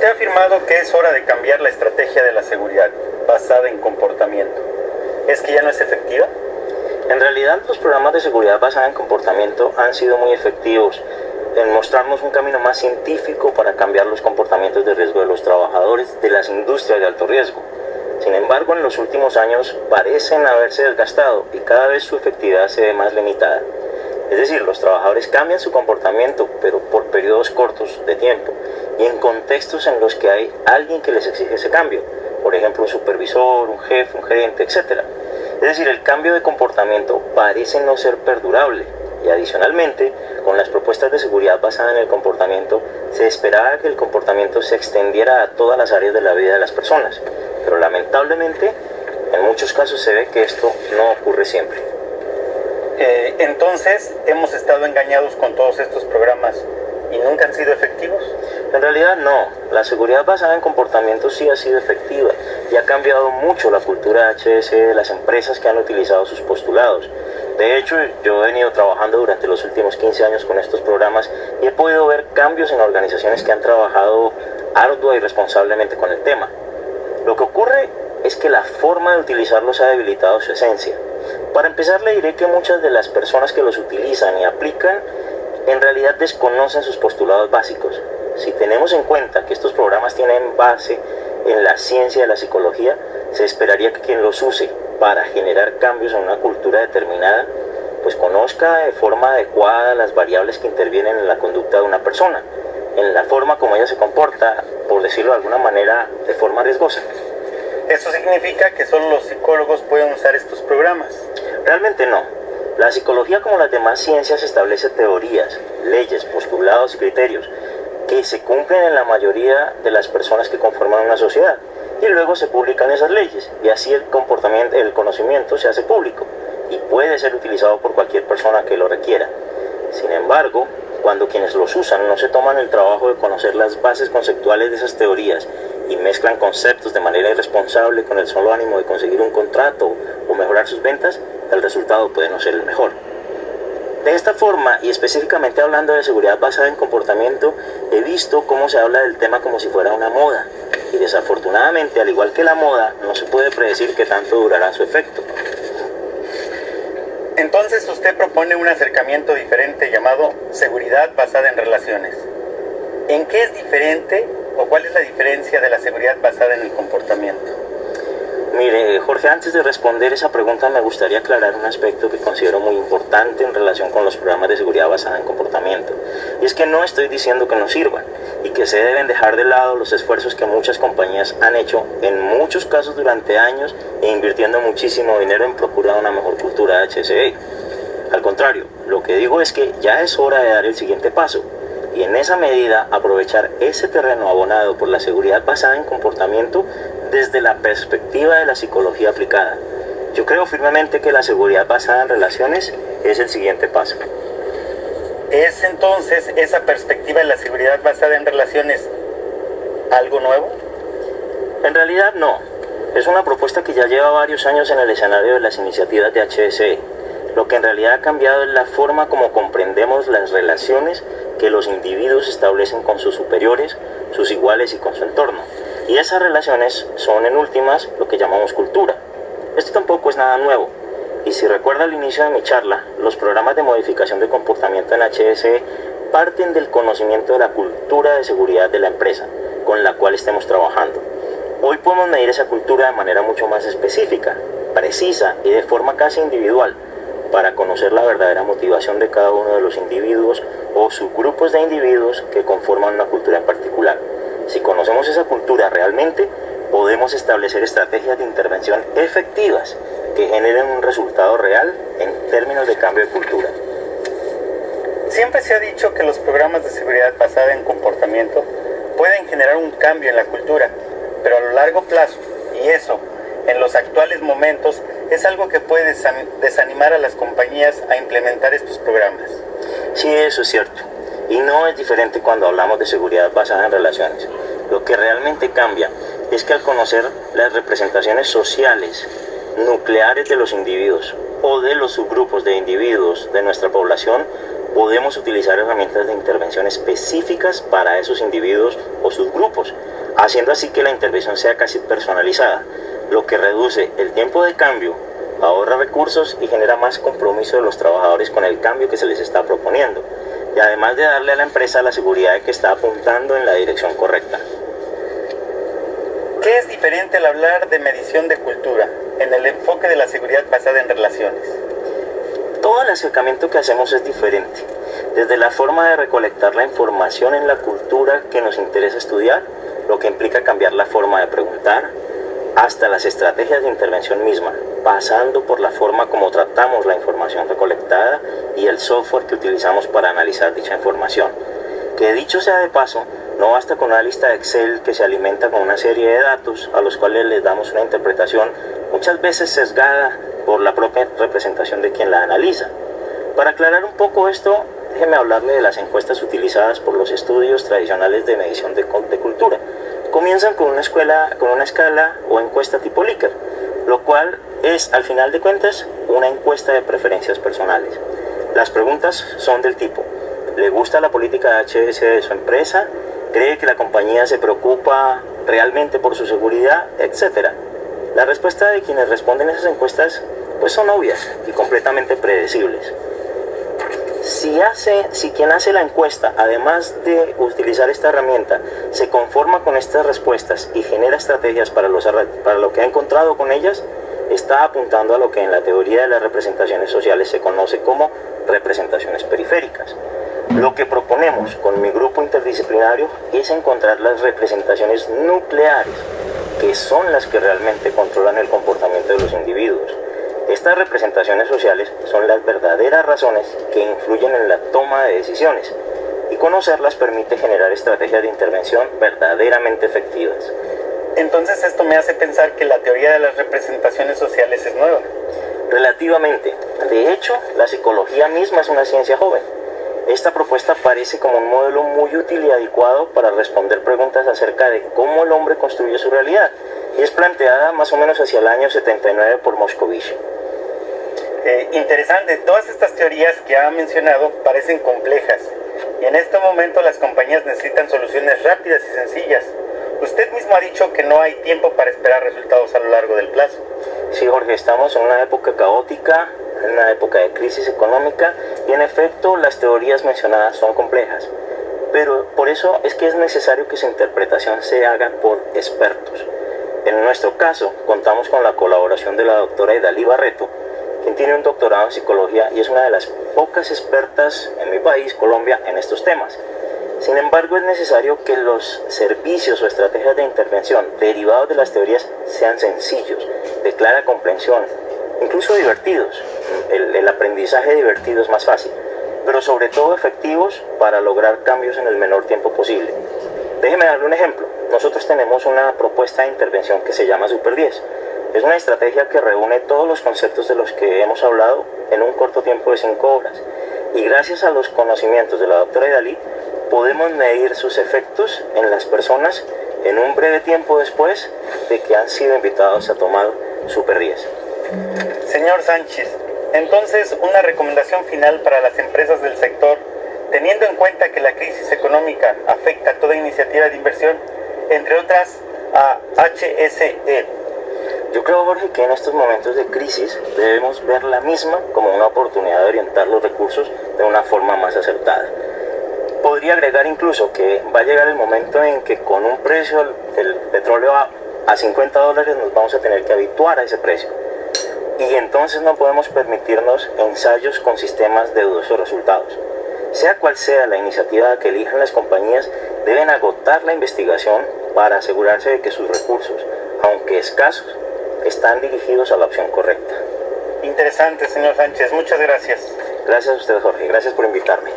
Usted ha afirmado que es hora de cambiar la estrategia de la seguridad basada en comportamiento. ¿Es que ya no es efectiva? En realidad, los programas de seguridad basada en comportamiento han sido muy efectivos en mostrarnos un camino más científico para cambiar los comportamientos de riesgo de los trabajadores de las industrias de alto riesgo. Sin embargo, en los últimos años parecen haberse desgastado y cada vez su efectividad se ve más limitada. Es decir, los trabajadores cambian su comportamiento, pero por periodos cortos de tiempo y en contextos en los que hay alguien que les exige ese cambio, por ejemplo, un supervisor, un jefe, un gerente, etc. Es decir, el cambio de comportamiento parece no ser perdurable y adicionalmente, con las propuestas de seguridad basada en el comportamiento, se esperaba que el comportamiento se extendiera a todas las áreas de la vida de las personas, pero lamentablemente, en muchos casos se ve que esto no ocurre siempre. Entonces, ¿hemos estado engañados con todos estos programas y nunca han sido efectivos? En realidad no, la seguridad basada en comportamiento sí ha sido efectiva y ha cambiado mucho la cultura HSE de las empresas que han utilizado sus postulados. De hecho, yo he venido trabajando durante los últimos 15 años con estos programas y he podido ver cambios en organizaciones que han trabajado ardua y responsablemente con el tema. Lo que ocurre es que la forma de utilizarlos ha debilitado su esencia. Para empezar, le diré que muchas de las personas que los utilizan y aplican en realidad desconocen sus postulados básicos. Si tenemos en cuenta que estos programas tienen base en la ciencia de la psicología, se esperaría que quien los use para generar cambios en una cultura determinada, pues conozca de forma adecuada las variables que intervienen en la conducta de una persona, en la forma como ella se comporta, por decirlo de alguna manera, de forma riesgosa. ¿Eso significa que solo los psicólogos pueden usar estos programas? Realmente no. La psicología, como las demás ciencias, establece teorías, leyes, postulados y criterios que se cumplen en la mayoría de las personas que conforman una sociedad y luego se publican esas leyes y así el conocimiento se hace público y puede ser utilizado por cualquier persona que lo requiera. Sin embargo, cuando quienes los usan no se toman el trabajo de conocer las bases conceptuales de esas teorías y mezclan conceptos de manera irresponsable con el solo ánimo de conseguir un contrato o mejorar sus ventas, el resultado puede no ser el mejor. De esta forma, y específicamente hablando de seguridad basada en comportamiento, he visto cómo se habla del tema como si fuera una moda. Y desafortunadamente, al igual que la moda, no se puede predecir qué tanto durará su efecto. Entonces usted propone un acercamiento diferente llamado seguridad basada en relaciones. ¿En qué es diferente o cuál es la diferencia de la seguridad basada en el comportamiento? Mire, Jorge, antes de responder esa pregunta me gustaría aclarar un aspecto que considero muy importante en relación con los programas de seguridad basada en comportamiento. Y es que no estoy diciendo que no sirvan y que se deben dejar de lado los esfuerzos que muchas compañías han hecho en muchos casos durante años e invirtiendo muchísimo dinero en procurar una mejor cultura HSE. Al contrario, lo que digo es que ya es hora de dar el siguiente paso y en esa medida aprovechar ese terreno abonado por la seguridad basada en comportamiento desde la perspectiva de la psicología aplicada. Yo creo firmemente que la seguridad basada en relaciones es el siguiente paso. ¿Es entonces esa perspectiva de la seguridad basada en relaciones algo nuevo? En realidad no. Es una propuesta que ya lleva varios años en el escenario de las iniciativas de HSE. Lo que en realidad ha cambiado es la forma como comprendemos las relaciones que los individuos establecen con sus superiores, sus iguales y con su entorno. Y esas relaciones son en últimas lo que llamamos cultura. Esto tampoco es nada nuevo. Y si recuerda al inicio de mi charla, los programas de modificación de comportamiento en HSE parten del conocimiento de la cultura de seguridad de la empresa con la cual estemos trabajando. Hoy podemos medir esa cultura de manera mucho más específica, precisa y de forma casi individual, para conocer la verdadera motivación de cada uno de los individuos o subgrupos de individuos que conforman una cultura en particular. Si conocemos esa cultura realmente, podemos establecer estrategias de intervención efectivas que generen un resultado real en términos de cambio de cultura. Siempre se ha dicho que los programas de seguridad basada en comportamiento pueden generar un cambio en la cultura, pero a lo largo plazo, y eso, en los actuales momentos, es algo que puede desanimar a las compañías a implementar estos programas. Sí, eso es cierto. Y no es diferente cuando hablamos de seguridad basada en relaciones. Lo que realmente cambia es que al conocer las representaciones sociales nucleares de los individuos o de los subgrupos de individuos de nuestra población, podemos utilizar herramientas de intervención específicas para esos individuos o subgrupos, haciendo así que la intervención sea casi personalizada, lo que reduce el tiempo de cambio, ahorra recursos y genera más compromiso de los trabajadores con el cambio que se les está proponiendo, y además de darle a la empresa la seguridad de que está apuntando en la dirección correcta. ¿Qué es diferente al hablar de medición de cultura en el enfoque de la seguridad basada en relaciones? Todo el acercamiento que hacemos es diferente, desde la forma de recolectar la información en la cultura que nos interesa estudiar, lo que implica cambiar la forma de preguntar, hasta las estrategias de intervención misma, pasando por la forma como tratamos la información recolectada y el software que utilizamos para analizar dicha información. Que dicho sea de paso, no basta con una lista de Excel que se alimenta con una serie de datos a los cuales les damos una interpretación muchas veces sesgada por la propia representación de quien la analiza. Para aclarar un poco esto, déjeme hablarle de las encuestas utilizadas por los estudios tradicionales de medición de cultura. Comienzan con una escala o encuesta tipo Likert, lo cual es, al final de cuentas, una encuesta de preferencias personales. Las preguntas son del tipo: ¿le gusta la política de HS de su empresa? ¿Cree que la compañía se preocupa realmente por su seguridad? Etcétera. La respuesta de quienes responden esas encuestas pues son obvias y completamente predecibles. Si quien hace la encuesta, además de utilizar esta herramienta, se conforma con estas respuestas y genera estrategias para lo que ha encontrado con ellas, está apuntando a lo que en la teoría de las representaciones sociales se conoce como representaciones periféricas. Lo que proponemos con mi grupo interdisciplinario es encontrar las representaciones nucleares, que son las que realmente controlan el comportamiento de los individuos. Estas representaciones sociales son las verdaderas razones que influyen en la toma de decisiones, y conocerlas permite generar estrategias de intervención verdaderamente efectivas. Entonces esto me hace pensar que la teoría de las representaciones sociales es nueva. Relativamente. De hecho, la psicología misma es una ciencia joven. Esta propuesta parece como un modelo muy útil y adecuado para responder preguntas acerca de cómo el hombre construye su realidad, y es planteada más o menos hacia el año 79 por Moscovici. Interesante, todas estas teorías que ha mencionado parecen complejas, y en este momento las compañías necesitan soluciones rápidas y sencillas. Usted mismo ha dicho que no hay tiempo para esperar resultados a lo largo del plazo. Sí, Jorge, estamos en una época caótica, en una época de crisis económica, y en efecto las teorías mencionadas son complejas. Pero por eso es que es necesario que su interpretación se haga por expertos. En nuestro caso, contamos con la colaboración de la doctora Idalí Barreto, quien tiene un doctorado en psicología y es una de las pocas expertas en mi país, Colombia, en estos temas. Sin embargo, es necesario que los servicios o estrategias de intervención derivados de las teorías sean sencillos, de clara comprensión, incluso divertidos. El aprendizaje divertido es más fácil, pero sobre todo efectivos para lograr cambios en el menor tiempo posible. Déjeme darle un ejemplo. Nosotros tenemos una propuesta de intervención que se llama Super 10. Es una estrategia que reúne todos los conceptos de los que hemos hablado en un corto tiempo de 5 horas. Y gracias a los conocimientos de la doctora Idalí, podemos medir sus efectos en las personas en un breve tiempo después de que han sido invitados a tomar Super 10. Señor Sánchez, entonces una recomendación final para las empresas del sector, teniendo en cuenta que la crisis económica afecta a toda iniciativa de inversión, entre otras a HSE. Yo creo, Jorge, que en estos momentos de crisis debemos ver la misma como una oportunidad de orientar los recursos de una forma más acertada. Podría agregar incluso que va a llegar el momento en que con un precio del petróleo a $50 nos vamos a tener que habituar a ese precio. Y entonces no podemos permitirnos ensayos con sistemas de dudosos resultados. Sea cual sea la iniciativa que elijan las compañías, deben agotar la investigación para asegurarse de que sus recursos, aunque escasos, están dirigidos a la opción correcta. Interesante, señor Sánchez. Muchas gracias. Gracias a usted, Jorge. Gracias por invitarme.